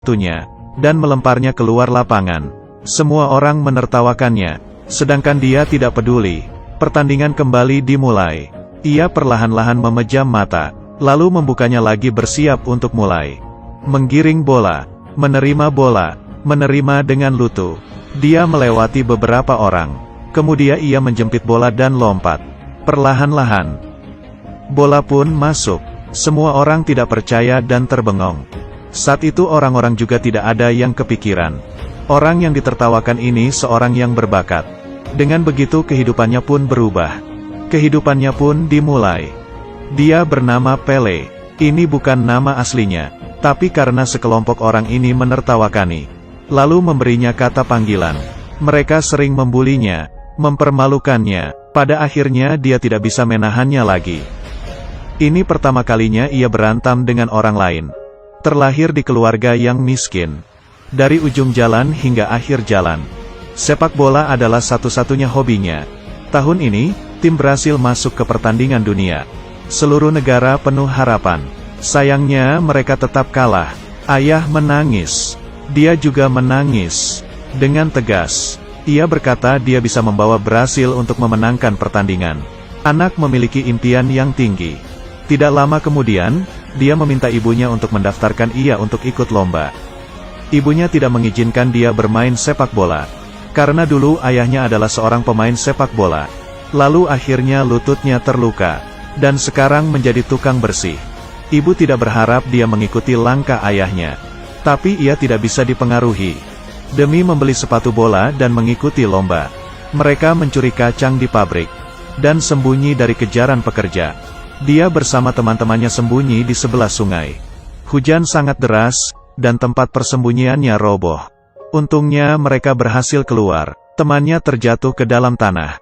sepatunya, dan melemparnya keluar lapangan. Semua orang menertawakannya, sedangkan dia tidak peduli. Pertandingan kembali dimulai. Ia perlahan-lahan memejam mata, lalu membukanya lagi bersiap untuk mulai. Menggiring bola, menerima dengan lutu. Dia melewati beberapa orang. Kemudian ia menjempit bola dan lompat. Perlahan-lahan, bola pun masuk. Semua orang tidak percaya dan terbengong. Saat itu orang-orang juga tidak ada yang kepikiran. Orang yang ditertawakan ini seorang yang berbakat. Dengan begitu kehidupannya pun berubah. Kehidupannya pun dimulai. Dia bernama Pele. Ini bukan nama aslinya, tapi karena sekelompok orang ini menertawakani, lalu memberinya kata panggilan. Mereka sering membulinya, mempermalukannya. Pada akhirnya dia tidak bisa menahannya lagi. Ini pertama kalinya ia berantem dengan orang lain. Terlahir di keluarga yang miskin. Dari ujung jalan hingga akhir jalan, sepak bola adalah satu-satunya hobinya. Tahun ini, tim Brasil masuk ke pertandingan dunia. Seluruh negara penuh harapan. Sayangnya mereka tetap kalah. Ayah menangis. Dia juga menangis. Dengan tegas, ia berkata dia bisa membawa Brasil untuk memenangkan pertandingan. Anak memiliki impian yang tinggi. Tidak lama kemudian, dia meminta ibunya untuk mendaftarkan ia untuk ikut lomba. Ibunya tidak mengizinkan dia bermain sepak bola, karena dulu ayahnya adalah seorang pemain sepak bola. Lalu akhirnya lututnya terluka, dan sekarang menjadi tukang bersih. Ibu tidak berharap dia mengikuti langkah ayahnya, tapi ia tidak bisa dipengaruhi. Demi membeli sepatu bola dan mengikuti lomba, mereka mencuri kacang di pabrik, dan sembunyi dari kejaran pekerja. Dia bersama teman-temannya sembunyi di sebelah sungai. Hujan sangat deras, dan tempat persembunyiannya roboh. Untungnya mereka berhasil keluar. Temannya terjatuh ke dalam tanah.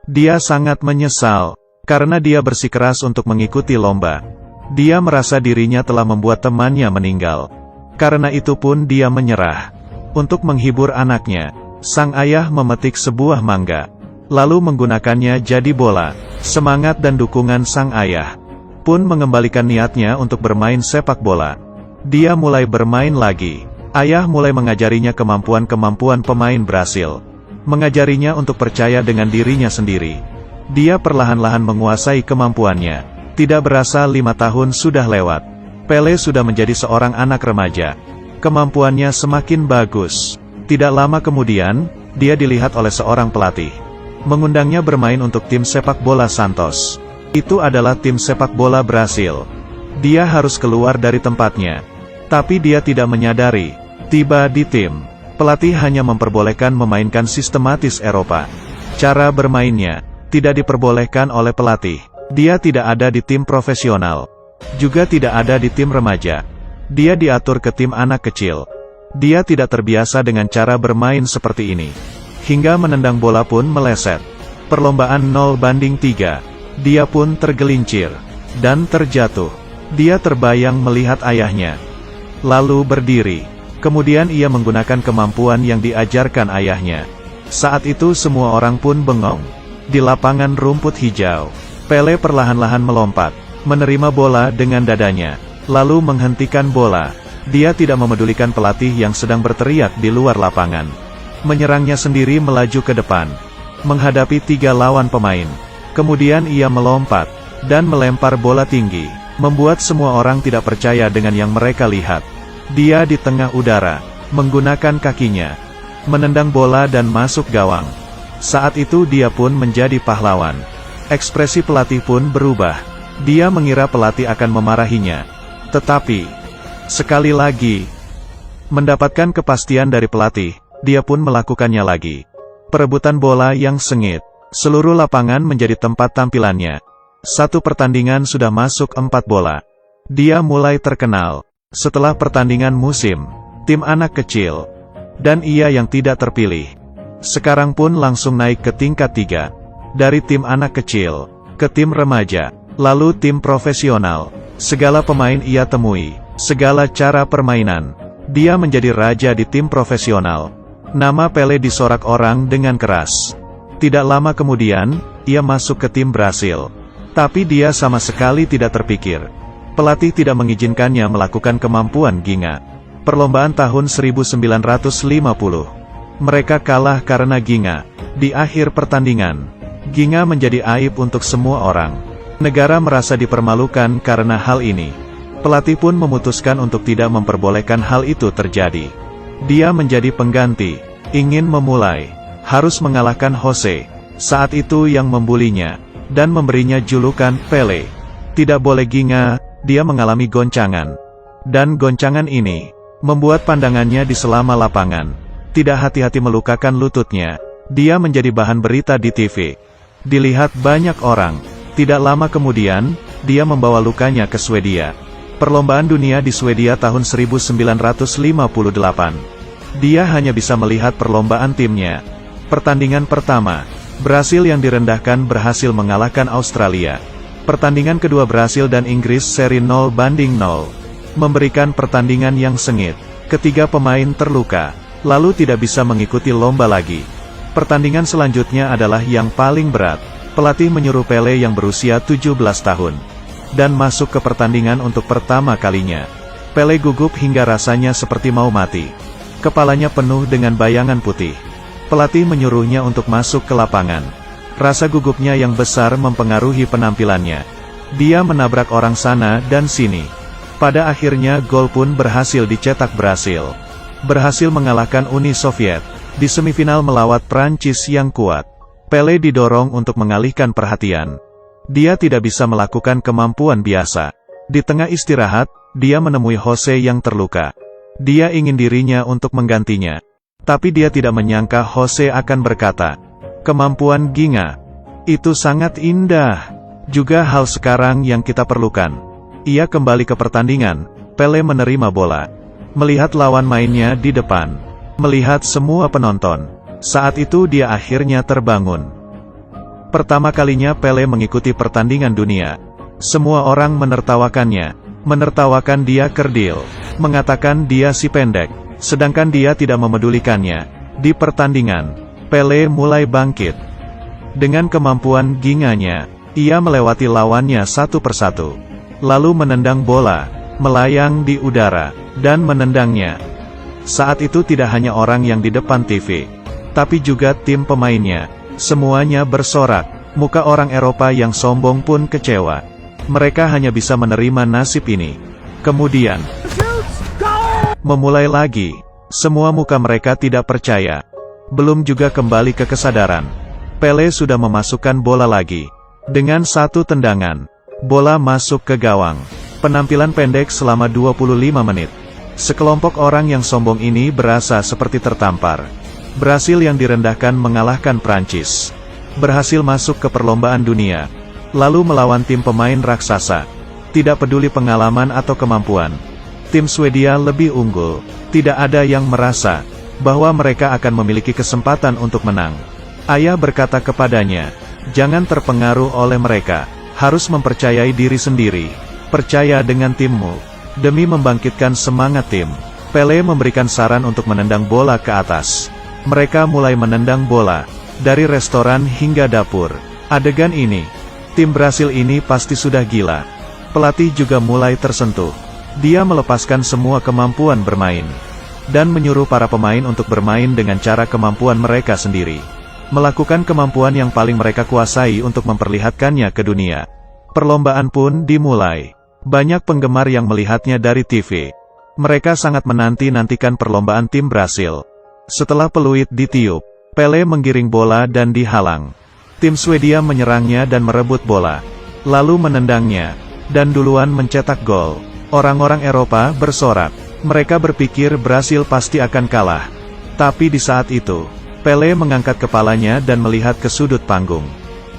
Dia sangat menyesal, karena dia bersikeras untuk mengikuti lomba. Dia merasa dirinya telah membuat temannya meninggal. Karena itu pun dia menyerah. Untuk menghibur anaknya, sang ayah memetik sebuah mangga, lalu menggunakannya jadi bola. Semangat dan dukungan sang ayah pun mengembalikan niatnya untuk bermain sepak bola. Dia mulai bermain lagi. Ayah mulai mengajarinya kemampuan-kemampuan pemain Brasil. Mengajarinya untuk percaya dengan dirinya sendiri. Dia perlahan-lahan menguasai kemampuannya. Tidak berasa 5 tahun sudah lewat. Pele sudah menjadi seorang anak remaja. Kemampuannya semakin bagus. Tidak lama kemudian, dia dilihat oleh seorang pelatih. Mengundangnya bermain untuk tim sepak bola Santos. Itu adalah tim sepak bola Brasil. Dia harus keluar dari tempatnya. Tapi dia tidak menyadari. Tiba di tim, pelatih hanya memperbolehkan memainkan sistematis Eropa. Cara bermainnya tidak diperbolehkan oleh pelatih. Dia tidak ada di tim profesional. Juga tidak ada di tim remaja. Dia diatur ke tim anak kecil. Dia tidak terbiasa dengan cara bermain seperti ini. Hingga menendang bola pun meleset. Perlombaan 0-3. Dia pun tergelincir, dan terjatuh. Dia terbayang melihat ayahnya. Lalu berdiri. Kemudian ia menggunakan kemampuan yang diajarkan ayahnya. Saat itu semua orang pun bengong. Di lapangan rumput hijau, Pele perlahan-lahan melompat, menerima bola dengan dadanya, lalu menghentikan bola. Dia tidak memedulikan pelatih yang sedang berteriak di luar lapangan. Menyerangnya sendiri melaju ke depan, menghadapi 3 lawan pemain. Kemudian ia melompat, dan melempar bola tinggi, membuat semua orang tidak percaya dengan yang mereka lihat. Dia di tengah udara, menggunakan kakinya, menendang bola dan masuk gawang. Saat itu dia pun menjadi pahlawan. Ekspresi pelatih pun berubah. Dia mengira pelatih akan memarahinya. Tetapi, sekali lagi, mendapatkan kepastian dari pelatih, dia pun melakukannya lagi. Perebutan bola yang sengit. Seluruh lapangan menjadi tempat tampilannya. Satu pertandingan sudah masuk 4 bola. Dia mulai terkenal. Setelah pertandingan musim, tim anak kecil, dan ia yang tidak terpilih. Sekarang pun langsung naik ke tingkat 3. Dari tim anak kecil, ke tim remaja, lalu tim profesional. Segala pemain ia temui, segala cara permainan. Dia menjadi raja di tim profesional. Nama Pele disorak orang dengan keras. Tidak lama kemudian, ia masuk ke tim Brasil. Tapi dia sama sekali tidak terpikir. Pelatih tidak mengizinkannya melakukan kemampuan Ginga. Perlombaan tahun 1950. Mereka kalah karena Ginga. Di akhir pertandingan, Ginga menjadi aib untuk semua orang. Negara merasa dipermalukan karena hal ini. Pelatih pun memutuskan untuk tidak memperbolehkan hal itu terjadi. Dia menjadi pengganti, ingin memulai, harus mengalahkan Jose, saat itu yang membulinya, dan memberinya julukan Pele. Tidak boleh Ginga, dia mengalami goncangan. Dan goncangan ini membuat pandangannya di selama lapangan. Tidak hati-hati melukakan lututnya. Dia menjadi bahan berita di TV. Dilihat banyak orang. Tidak lama kemudian, dia membawa lukanya ke Swedia. Perlombaan dunia di Swedia tahun 1958. Dia hanya bisa melihat perlombaan timnya. Pertandingan pertama, Brasil yang direndahkan berhasil mengalahkan Australia. Pertandingan kedua Brasil dan Inggris seri 0-0. Memberikan pertandingan yang sengit. Ketiga pemain terluka, lalu tidak bisa mengikuti lomba lagi. Pertandingan selanjutnya adalah yang paling berat. Pelatih menyuruh Pele yang berusia 17 tahun. Dan masuk ke pertandingan untuk pertama kalinya. Pele gugup hingga rasanya seperti mau mati. Kepalanya penuh dengan bayangan putih. Pelatih menyuruhnya untuk masuk ke lapangan. Rasa gugupnya yang besar mempengaruhi penampilannya. Dia menabrak orang sana dan sini. Pada akhirnya gol pun berhasil dicetak Brasil. Berhasil mengalahkan Uni Soviet. Di semifinal melawat Prancis yang kuat. Pele didorong untuk mengalihkan perhatian. Dia tidak bisa melakukan kemampuan biasa. Di tengah istirahat, dia menemui Jose yang terluka. Dia ingin dirinya untuk menggantinya. Tapi dia tidak menyangka Jose akan berkata, "Kemampuan Ginga. Itu sangat indah. Juga hal sekarang yang kita perlukan." Ia kembali ke pertandingan. Pele menerima bola. Melihat lawan mainnya di depan. Melihat semua penonton. Saat itu dia akhirnya terbangun. Pertama kalinya Pele mengikuti pertandingan dunia. Semua orang menertawakannya. Menertawakan dia kerdil. Mengatakan dia si pendek. Sedangkan dia tidak memedulikannya. Di pertandingan, Pele mulai bangkit. Dengan kemampuan Ginganya, ia melewati lawannya satu persatu. Lalu menendang bola, melayang di udara, dan menendangnya. Saat itu tidak hanya orang yang di depan TV, tapi juga tim pemainnya. Semuanya bersorak. Muka orang Eropa yang sombong pun kecewa. Mereka hanya bisa menerima nasib ini. Kemudian, memulai lagi. Semua muka mereka tidak percaya. Belum juga kembali ke kesadaran. Pele sudah memasukkan bola lagi. Dengan satu tendangan, bola masuk ke gawang. Penampilan pendek selama 25 menit. Sekelompok orang yang sombong ini berasa seperti tertampar. Brasil yang direndahkan mengalahkan Prancis. Berhasil masuk ke perlombaan dunia. Lalu melawan tim pemain raksasa. Tidak peduli pengalaman atau kemampuan. Tim Swedia lebih unggul. Tidak ada yang merasa bahwa mereka akan memiliki kesempatan untuk menang. Ayah berkata kepadanya, "Jangan terpengaruh oleh mereka. Harus mempercayai diri sendiri. Percaya dengan timmu." Demi membangkitkan semangat tim, Pele memberikan saran untuk menendang bola ke atas. Mereka mulai menendang bola, dari restoran hingga dapur. Adegan ini, tim Brasil ini pasti sudah gila. Pelatih juga mulai tersentuh. Dia melepaskan semua kemampuan bermain. Dan menyuruh para pemain untuk bermain dengan cara kemampuan mereka sendiri. Melakukan kemampuan yang paling mereka kuasai untuk memperlihatkannya ke dunia. Perlombaan pun dimulai. Banyak penggemar yang melihatnya dari TV. Mereka sangat menanti-nantikan perlombaan tim Brasil. Setelah peluit ditiup, Pele menggiring bola dan dihalang. Tim Swedia menyerangnya dan merebut bola. Lalu menendangnya. Dan duluan mencetak gol. Orang-orang Eropa bersorak. Mereka berpikir Brasil pasti akan kalah. Tapi di saat itu, Pele mengangkat kepalanya dan melihat ke sudut panggung.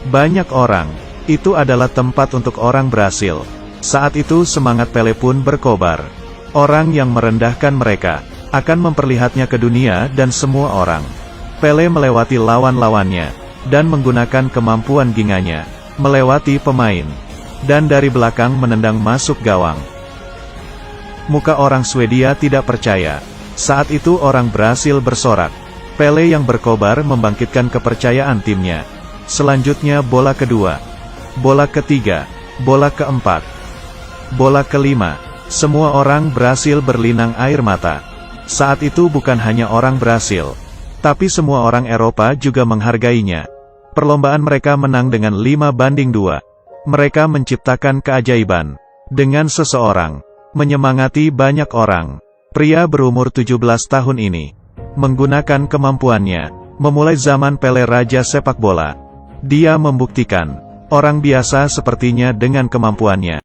Banyak orang. Itu adalah tempat untuk orang Brasil. Saat itu semangat Pele pun berkobar. Orang yang merendahkan mereka akan memperlihatnya ke dunia dan semua orang. Pele melewati lawan-lawannya dan menggunakan kemampuan ginganya, melewati pemain, dan dari belakang menendang masuk gawang. Muka orang Swedia tidak percaya. Saat itu orang Brasil bersorak. Pele yang berkobar membangkitkan kepercayaan timnya. Selanjutnya bola kedua, bola ketiga, bola keempat. Bola kelima. Semua orang berhasil berlinang air mata. Saat itu bukan hanya orang Brasil, tapi semua orang Eropa juga menghargainya. Perlombaan mereka menang dengan 5-2. Mereka menciptakan keajaiban. Dengan seseorang menyemangati banyak orang. Pria berumur 17 tahun ini menggunakan kemampuannya memulai zaman Pele Raja Sepak Bola. Dia membuktikan orang biasa sepertinya dengan kemampuannya